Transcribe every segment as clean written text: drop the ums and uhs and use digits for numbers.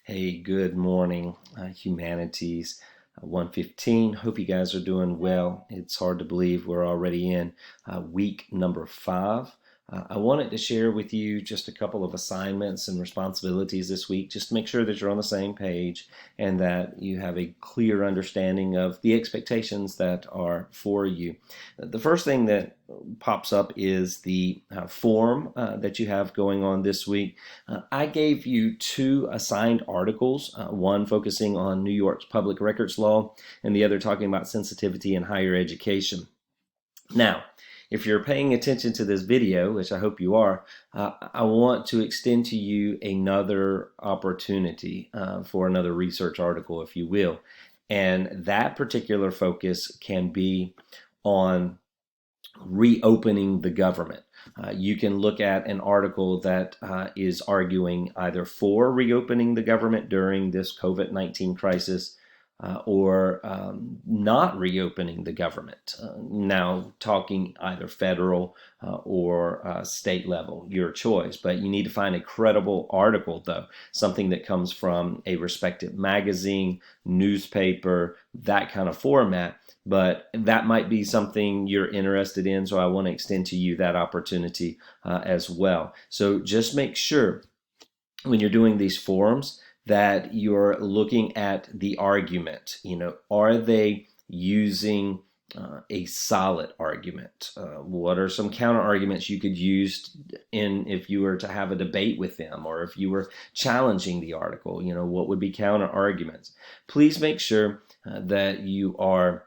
Hey, good morning, humanities 115. Hope you guys are doing well. It's hard to believe we're already in week number 5. I wanted to share with you just a couple of assignments and responsibilities this week, just to make sure that you're on the same page and that you have a clear understanding of the expectations that are for you. The first thing that pops up is the form that you have going on this week. I gave you 2 assigned articles, one focusing on New York's public records law and the other talking about sensitivity in higher education. Now, if you're paying attention to this video, which I hope you are, I want to extend to you another opportunity for another research article, if you will. And that particular focus can be on reopening the government. You can look at an article that is arguing either for reopening the government during this COVID-19 crisis or not reopening the government. Now, talking either federal or state level, your choice. But you need to find a credible article, though, something that comes from a respected magazine, newspaper, that kind of format. But that might be something you're interested in, so I want to extend to you that opportunity as well. So just make sure when you're doing these forums that you're looking at the argument. Are they using a solid argument? What are some counter arguments you could use if you were to have a debate with them, or if you were challenging the article? What would be counter arguments? Please make sure that you are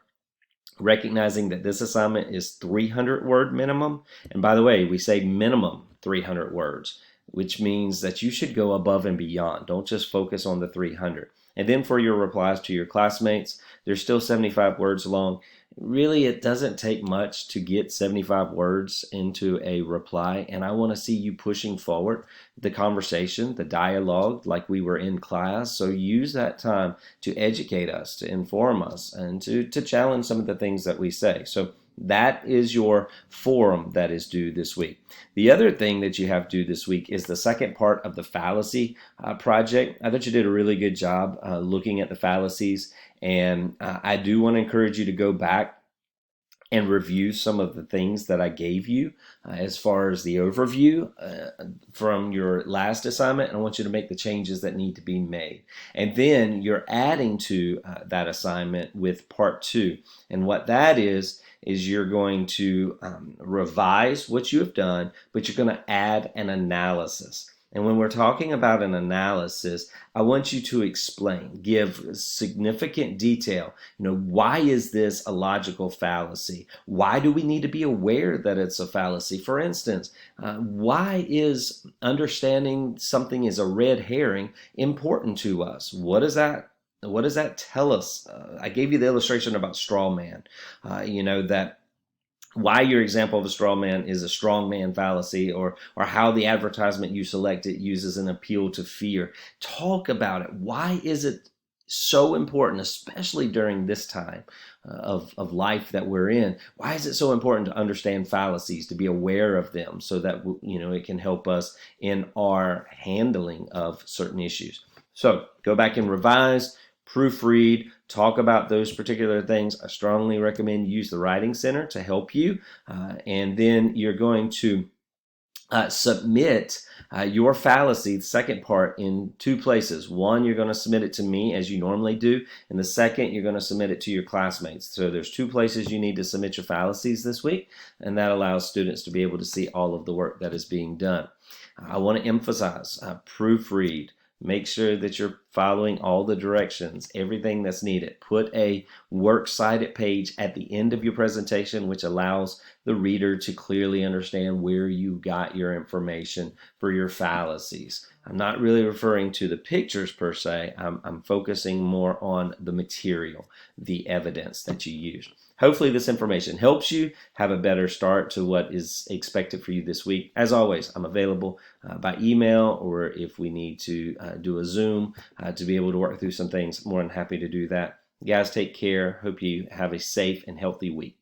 recognizing that this assignment is 300 word minimum. And by the way, we say minimum 300 words, which means that you should go above and beyond. Don't just focus on the 300. And then for your replies to your classmates, they're still 75 words long. Really, it doesn't take much to get 75 words into a reply, and I want to see you pushing forward the conversation, the dialogue, like we were in class. So use that time to educate us, to inform us, and to challenge some of the things that we say. So that is your forum that is due this week. The other thing that you have due this week is the second part of the fallacy project. I thought you did a really good job looking at the fallacies, and I do want to encourage you to go back and review some of the things that I gave you as far as the overview from your last assignment. And I want you to make the changes that need to be made. And then you're adding to that assignment with part 2. And what that is you're going to revise what you have done, but you're going to add an analysis. And when we're talking about an analysis, I want you to explain, give significant detail. Why is this a logical fallacy? Why do we need to be aware that it's a fallacy? For instance, why is understanding something is a red herring important to us? What does that tell us? I gave you the illustration about straw man. That why your example of a straw man is a strong man fallacy, or how the advertisement you selected uses an appeal to fear. Talk about it. Why is it so important, especially during this time of life that we're in? Why is it so important to understand fallacies, to be aware of them, so that it can help us in our handling of certain issues? So go back and revise, proofread, talk about those particular things. I strongly recommend you use the Writing Center to help you. And then you're going to submit your fallacy, the second part, in 2 places. One, you're going to submit it to me as you normally do. And the second, you're going to submit it to your classmates. So there's 2 places you need to submit your fallacies this week. And that allows students to be able to see all of the work that is being done. I want to emphasize, proofread. Make sure that you're following all the directions, everything that's needed. Put a works cited page at the end of your presentation, which allows the reader to clearly understand where you got your information for your fallacies. I'm not really referring to the pictures per se. I'm focusing more on the material, the evidence that you use. Hopefully this information helps you have a better start to what is expected for you this week. As always, I'm available by email, or if we need to do a Zoom to be able to work through some things, more than happy to do that. You guys, take care. Hope you have a safe and healthy week.